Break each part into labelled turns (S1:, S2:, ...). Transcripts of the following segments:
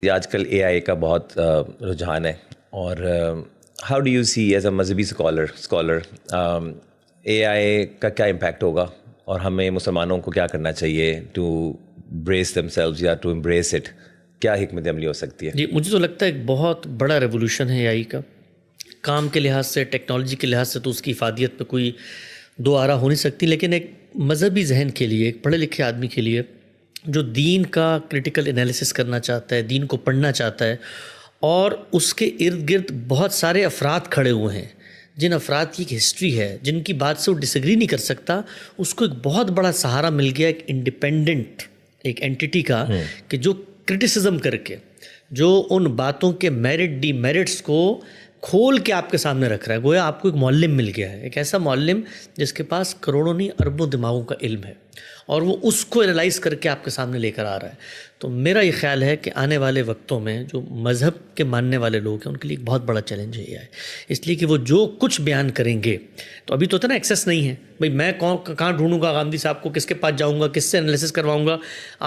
S1: یہ آج کل اے آئی کا بہت رجحان ہے، اور how do you see as a مذہبی اسکالر اے آئی کا کیا امپیکٹ ہوگا، اور ہمیں مسلمانوں کو کیا کرنا چاہیے ٹو بریس دیم سیلوز یا ٹو امبریس اٹ؟ کیا حکمت عملی ہو سکتی ہے؟
S2: جی، مجھے تو لگتا ہے ایک بہت بڑا ریولوشن ہے اے آئی کا. کام کے لحاظ سے، ٹیکنالوجی کے لحاظ سے تو اس کی افادیت پہ کوئی دو آرا ہو نہیں سکتی، لیکن ایک مذہبی ذہن کے لیے، ایک پڑھے لکھے آدمی کے لیے جو دین کا کریٹیکل انالیسس کرنا چاہتا ہے، دین کو پڑھنا چاہتا ہے، اور اس کے ارد گرد بہت سارے افراد کھڑے ہوئے ہیں جن افراد کی ایک ہسٹری ہے، جن کی بات سے وہ ڈس ایگری نہیں کر سکتا، اس کو ایک بہت بڑا سہارا مل گیا ایک انڈیپینڈنٹ ایک اینٹی کا، کہ جو کرٹیسزم کر کے، جو ان باتوں کے میرٹ ڈی میرٹس کو کھول کے آپ کے سامنے رکھ رہا ہے. گویا آپ کو ایک معلم مل گیا ہے، ایک ایسا معلم جس کے پاس کروڑوں نہیں اربوں دماغوں کا علم ہے، اور وہ اس کو انالائز کر کے آپ کے سامنے لے کر آ رہا ہے. تو میرا یہ خیال ہے کہ آنے والے وقتوں میں جو مذہب کے ماننے والے لوگ ہیں ان کے لیے ایک بہت بڑا چیلنج ہے یہ ہے، اس لیے کہ وہ جو کچھ بیان کریں گے، تو ابھی تو ہوتا ہے نا ایکسیس نہیں ہے، بھئی میں کہاں ڈھونڈوں گا گاندھی صاحب کو، کس کے پاس جاؤں گا، کس سے انالیسس کرواؤں گا.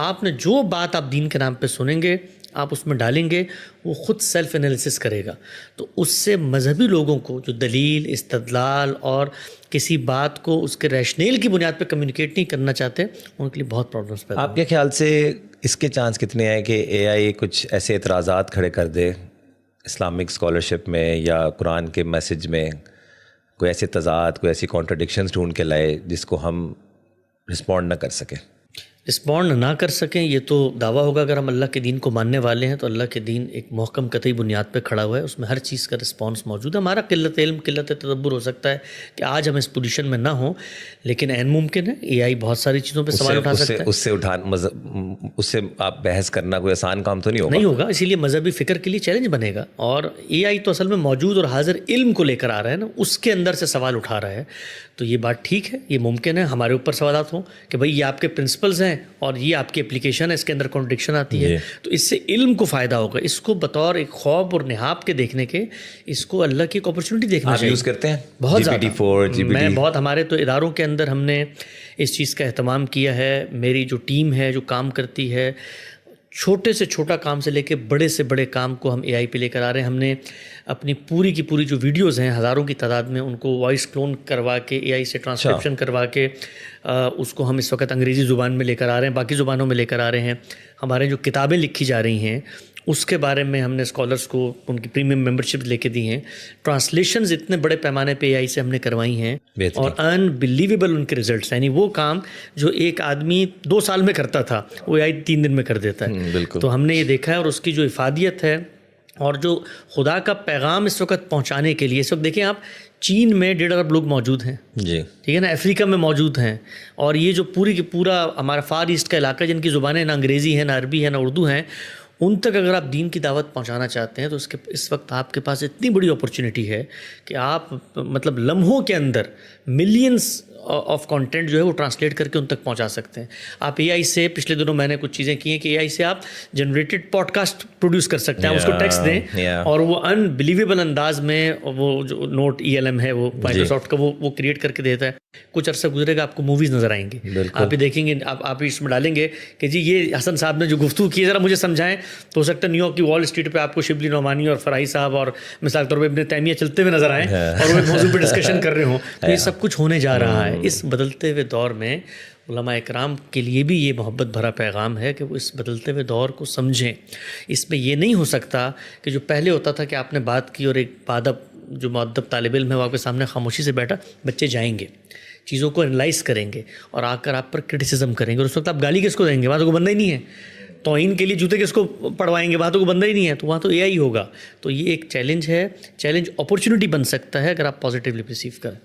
S2: آپ نے جو بات آپ دین کے نام پہ سنیں گے، آپ اس میں ڈالیں گے، وہ خود سیلف انالیسس کرے گا. تو اس سے مذہبی لوگوں کو جو دلیل، استدلال اور کسی بات کو اس کے ریشنیل کی بنیاد پہ کمیونیکیٹ نہیں کرنا چاہتے، ان کے لیے بہت پرابلمس پیدا.
S1: آپ کے خیال سے اس کے چانس کتنے ہیں کہ اے آئی کچھ ایسے اعتراضات کھڑے کر دے اسلامک اسکالرشپ میں یا قرآن کے میسج میں، کوئی ایسے تضاد، کوئی ایسی کانٹرڈکشنز ڈھونڈ کے لائے جس کو ہم رسپونڈ نہ کر سکیں؟
S2: رسپونڈ نہ کر سکیں یہ تو دعویٰ ہوگا. اگر ہم اللہ کے دین کو ماننے والے ہیں تو اللہ کے دین ایک محکم قطعی بنیاد پہ کھڑا ہوا ہے، اس میں ہر چیز کا رسپانس موجود ہے. ہمارا قلت علم، قلت تدبر ہو سکتا ہے کہ آج ہم اس پوزیشن میں نہ ہوں، لیکن عین ممکن ہے اے آئی بہت ساری چیزوں پہ سوال اٹھا سکتا ہے.
S1: اس سے آپ بحث کرنا کوئی آسان کام تو نہیں
S2: ہوگا. اسی لیے مذہبی فکر کے لیے چیلنج بنے گا، اور اے آئی تو اصل میں موجود اور حاضر علم کو لے کر آ رہا ہے نا، اس کے اندر سے سوال اٹھا رہا ہے. تو یہ بات ٹھیک ہے، یہ ممکن ہے ہمارے اوپر سوالات ہوں کہ بھئی یہ آپ کے پرنسپلز ہیں اور یہ آپ کی اپلیکیشن ہے، اس کے اندر کانٹرڈکشن آتی ہے. تو اس سے علم کو فائدہ ہوگا، اس کو بطور ایک خواب اور نہاب کے دیکھنے کے، اس کو اللہ کی ایک اپرچونٹی دیکھنا چاہیے.
S1: آپ یوز کرتے ہیں
S2: بہت زیادہ. میں بہت، ہمارے تو اداروں کے اندر ہم نے اس چیز کا اہتمام کیا ہے. میری جو ٹیم ہے جو کام کرتی ہے، چھوٹے سے چھوٹا کام سے لے کے بڑے سے بڑے کام کو ہم اے آئی پہ لے کر آ رہے ہیں. ہم نے اپنی پوری کی پوری جو ویڈیوز ہیں ہزاروں کی تعداد میں، ان کو وائس کلون کروا کے اے آئی سے ٹرانسکرپشن کروا کے اس کو ہم اس وقت انگریزی زبان میں لے کر آ رہے ہیں، باقی زبانوں میں لے کر آ رہے ہیں. ہمارے جو کتابیں لکھی جا رہی ہیں اس کے بارے میں ہم نے اسکالرس کو ان کی پریمیم ممبرشپ لے کے دی ہیں. ٹرانسلیشنز اتنے بڑے پیمانے پہ اے آئی سے ہم نے کروائی ہیں، اور انبلیویبل ان کے ریزلٹس. یعنی وہ کام جو ایک آدمی 2 سال میں کرتا تھا، وہ اے آئی 3 دن میں کر دیتا ہے. تو ہم نے یہ دیکھا ہے، اور اس کی جو افادیت ہے اور جو خدا کا پیغام اس وقت پہنچانے کے لیے، اس وقت دیکھیں آپ چین میں 1.5 ارب لوگ موجود ہیں، جی ٹھیک ہے نا، افریقہ میں موجود ہیں، اور یہ جو پوری کی پورا ہمارا فار ایسٹ کا علاقہ جن کی زبانیں نہ انگریزی ہیں، نہ عربی ہے، نہ اردو ہیں، ان تک اگر آپ دین کی دعوت پہنچانا چاہتے ہیں تو اس وقت آپ کے پاس اتنی بڑی اپرچونٹی ہے کہ آپ مطلب لمحوں کے اندر ملینز آف کانٹینٹ جو ہے وہ ٹرانسلیٹ کر کے ان تک پہنچا سکتے ہیں. آپ اے آئی سے، پچھلے دنوں میں نے کچھ چیزیں کی ہیں کہ اے آئی سے آپ جنریٹڈ پوڈ کاسٹ پروڈیوس کر سکتے ہیں. آپ اس کو ٹیکسٹ دیں اور وہ انبلیویبل انداز میں، وہ جو نوٹ ELM ہے وہ مائکروسافٹ کا، وہ کریٹ کر کے دیتا ہے. کچھ عرصہ گزرے گا آپ کو موویز نظر آئیں گی، آپ یہ دیکھیں گے، آپ اس میں ڈالیں گے کہ جی یہ حسن صاحب نے جو گفتگو کی ذرا مجھے سمجھائیں، تو ہو سکتا ہے نیو یارک کی وال اسٹریٹ پہ آپ کو شبلی نعمانی اور فراہی صاحب اور مثال کے طور پہ ابن تیمیہ چلتے ہوئے نظر آئیں اور وہ ایک موضوع پہ ڈسکشن کر رہے ہوں. تو یہ سب کچھ ہونے جا رہا ہے. اس بدلتے ہوئے دور میں علماء اکرام کے لیے بھی یہ محبت بھرا پیغام ہے کہ وہ اس بدلتے ہوئے دور کو سمجھیں. اس میں یہ نہیں ہو سکتا کہ جو پہلے ہوتا تھا کہ آپ نے بات کی اور ایک بادب جو مؤدب طالب علم ہے وہ آپ کے سامنے خاموشی سے بیٹھا، بچے جائیں گے، چیزوں کو انالائز کریں گے اور آ کر آپ پر کرٹیسزم کریں گے، اور اس وقت آپ گالی کس کو دیں گے؟ وہاں تو کوئی بندہ ہی نہیں ہے. توہین کے لیے جوتے کس کو پڑوائیں گے؟ وہاں تو کوئی بندہ ہی نہیں ہے. تو وہاں تو اے آئی ہوگا. تو یہ ایک چیلنج ہے، چیلنج اپرچونٹی بن سکتا ہے اگر آپ پازیٹیولی پرسیو کریں.